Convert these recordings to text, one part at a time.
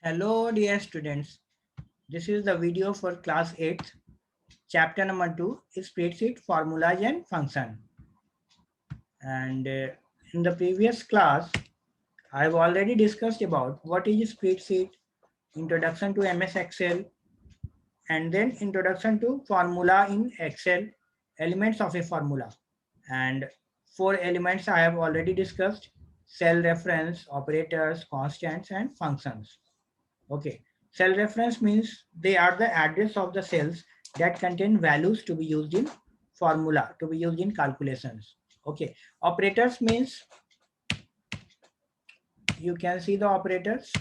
Hello dear students, this is the video for class 8th, chapter number 2, spreadsheet formulas and function. And in the previous class, I've already discussed about what is spreadsheet, introduction to MS Excel, and then introduction to formula in Excel, elements of a formula. And 4 elements I have already discussed: cell reference, operators, constants, and functions. Okay, cell reference means they are the address of the cells that contain values to be used in formula, to be used in calculations. Okay, operators means you can see the operators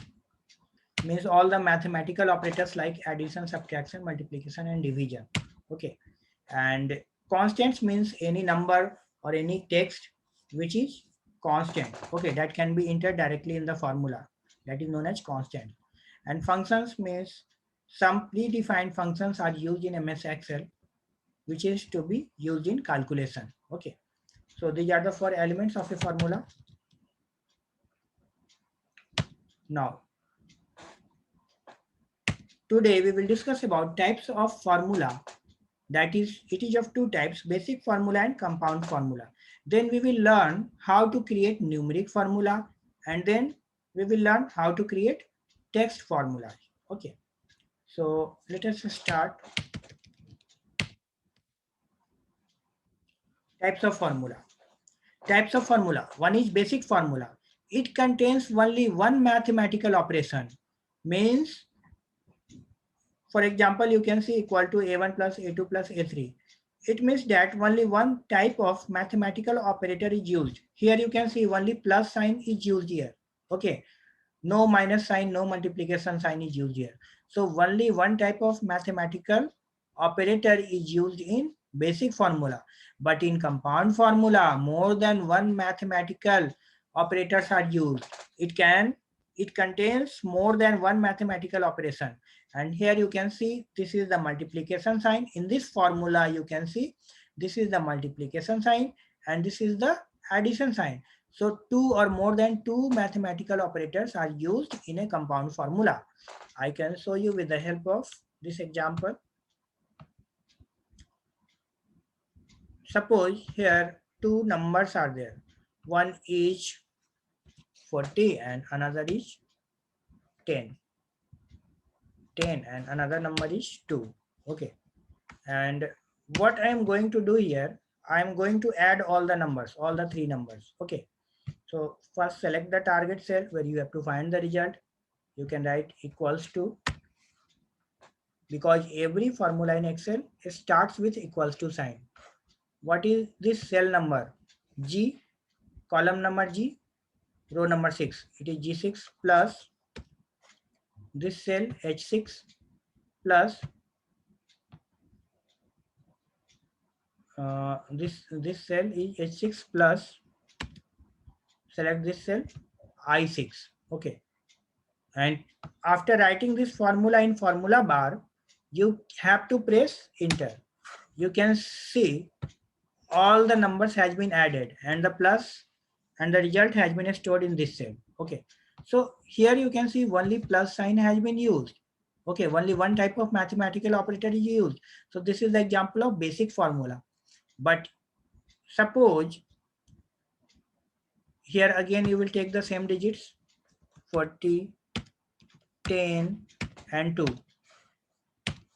means all the mathematical operators like addition, subtraction, multiplication, and division. Okay, and constants means any number or any text which is constant. Okay, that can be entered directly in the formula, that is known as constant. And functions means some predefined functions are used in MS Excel which is to be used in calculation. Okay, so these are the 4 elements of a formula. Now today we will discuss about types of formula. That is, it is of 2 types: basic formula and compound formula. Then we will learn how to create numeric formula, and then we will learn how to create text formulas. Okay, so let us start. Types of formula. Types of formula. One is basic formula. It contains only one mathematical operation. Means, for example, you can see equal to a1 plus a2 plus a3. It means that only one type of mathematical operator is used. Here you can see only plus sign is used here. Okay, no minus sign, no multiplication sign is used here. So only one type of mathematical operator is used in basic formula. But in compound formula, more than one mathematical operators are used. It contains more than one mathematical operation. And here you can see this is the multiplication sign. In this formula you can see this is the multiplication sign and this is the addition sign. So 2 or more than 2 mathematical operators are used in a compound formula. I can show you with the help of this example. Suppose here 2 numbers are there. One is 40 and another is 10. 10 and another number is 2. Okay. And what I am going to do here, I am going to add all the numbers, all the 3 numbers. Okay. So first select the target cell where you have to find the result. You can write equals to, because every formula in Excel starts with equals to sign. What is this cell number? G, column number G, row number 6. It is G6 plus this cell H6 plus this cell is H6 plus, select this cell I6. Okay. And after writing this formula in formula bar, you have to press enter. You can see all the numbers has been added and the plus and the result has been stored in this cell. Okay, so here you can see only plus sign has been used. Okay, only one type of mathematical operator is used. So this is the example of basic formula. But suppose here again you will take the same digits 40, 10 and 2.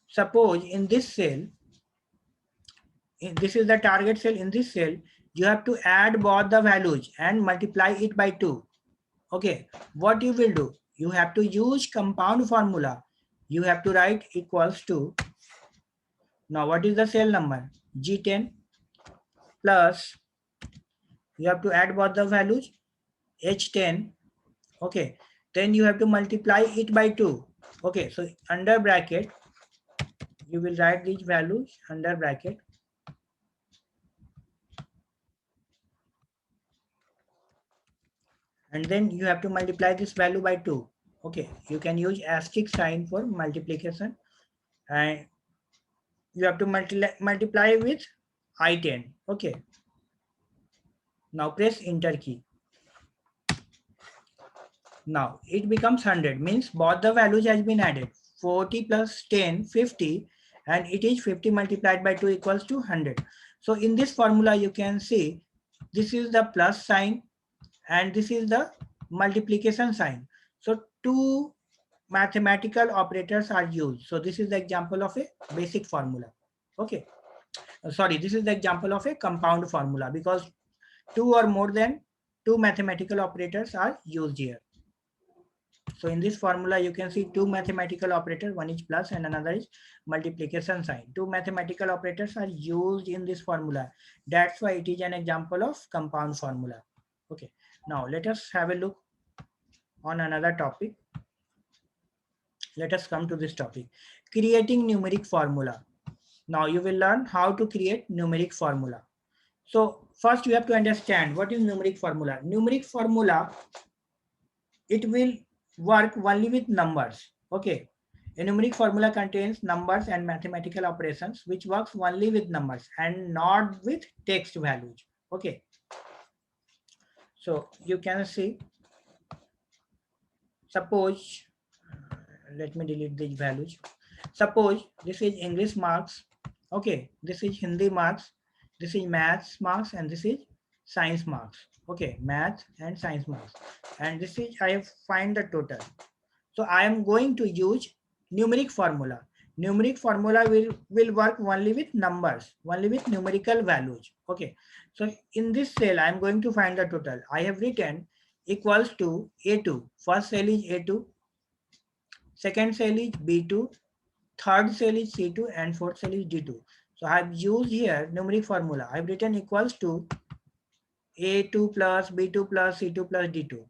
Suppose in this cell, this is the target cell. In this cell you have to add both the values and multiply it by 2. Okay, what you will do, you have to use compound formula. You have to write equals to, now what is the cell number? G10 plus, you have to add both the values, H10. Okay, then you have to multiply it by 2. Okay, so under bracket you will write these values under bracket. And then you have to multiply this value by 2. Okay, you can use asterisk sign for multiplication, and you have to multiply with I10. Okay, now press enter key. Now it becomes 100, means both the values has been added. 40 plus 10, 50, and it is 50 multiplied by 2 equals to 100. So in this formula, you can see this is the plus sign and this is the multiplication sign. So two mathematical operators are used. So this is the example of a basic formula. Okay. Sorry, this is the example of a compound formula because two or more than two mathematical operators are used here. So in this formula, you can see two mathematical operators, one is plus and another is multiplication sign. Two mathematical operators are used in this formula. That's why it is an example of compound formula. Okay, now let us have a look on another topic. Let us come to this topic, creating numeric formula. Now you will learn how to create numeric formula. So first you have to understand what is numeric formula. Numeric formula, it will work only with numbers. Okay. A numeric formula contains numbers and mathematical operations which works only with numbers and not with text values. Okay. So you can see, suppose, let me delete these values. Suppose this is English marks. Okay. This is Hindi marks. This is maths marks and this is science marks. Okay. Math and science marks. And this is, I have find the total. So I am going to use numeric formula. Numeric formula will work only with numbers, only with numerical values. Okay. So in this cell, I am going to find the total. I have written equals to A2. First cell is A2. Second cell is B2. Third cell is C2 and fourth cell is D2. So I have used here numeric formula. I have written equals to A2 plus B2 plus C2 plus D2.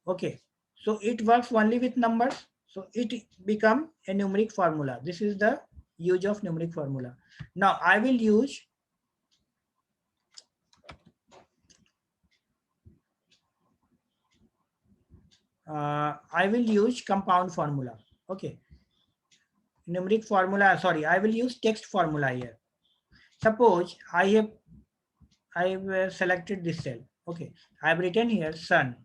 Okay. So it works only with numbers. So it become a numeric formula. This is the use of numeric formula. Now I will use compound formula. Okay. Numeric formula, sorry, I will use text formula here. Suppose I have selected this cell. Okay. I have written here sun.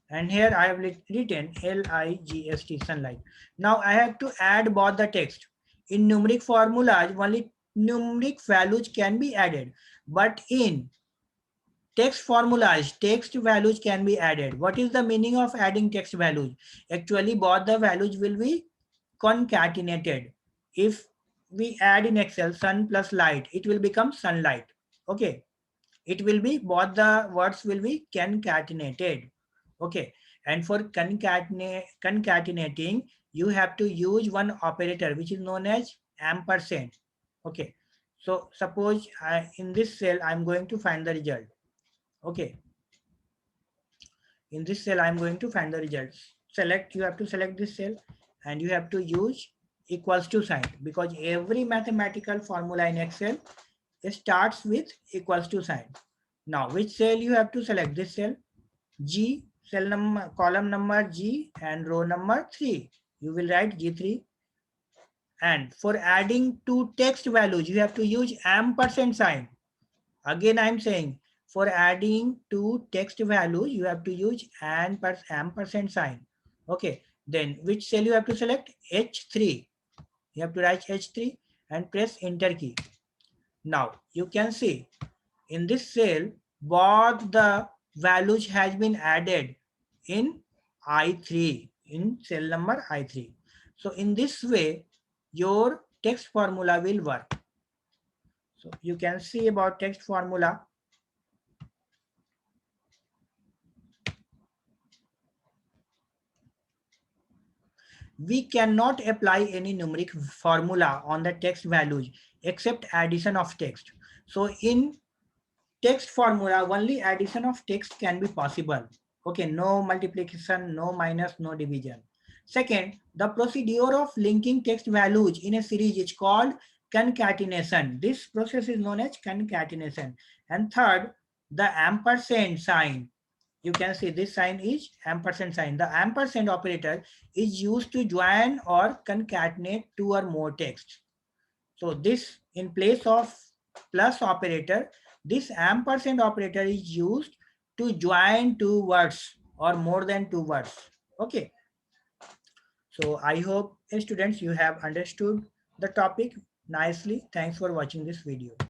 And here I have written LIGHT, sunlight. Now I have to add both the text. In numeric formulas, only numeric values can be added. But in text formulas, text values can be added. What is the meaning of adding text values? Actually, both the values will be concatenated. If we add in Excel sun plus light, it will become sunlight. Okay. It will be, both the words will be concatenated. Okay. And for concatenating, you have to use one operator which is known as ampersand. Okay. So suppose in this cell, I'm going to find the result. Okay. In this cell, I'm going to find the results. You have to select this cell and you have to use equals to sign, because every mathematical formula in Excel starts with equals to sign. Now, which cell you have to select? This cell G, cell number, column number G and row number 3. You will write G3. And for adding two text values, you have to use ampersand sign. Again, I'm saying for adding two text values, you have to use ampersand sign. Okay. Then which cell you have to select? H3. You have to write H3 and press enter key. Now you can see in this cell, both the values has been added in I3, in cell number I3. So in this way, your text formula will work. So you can see about text formula. We cannot apply any numeric formula on the text values except addition of text. So in text formula, only addition of text can be possible. Okay, no multiplication, no minus, no division. Second, the procedure of linking text values in a series is called concatenation. This process is known as concatenation. And third, the ampersand sign. You can see this sign is ampersand sign. The ampersand operator is used to join or concatenate two or more texts. So this, in place of plus operator, this ampersand operator is used to join two words. or more than 2 words. Okay. So I hope students you have understood the topic nicely. Thanks for watching this video.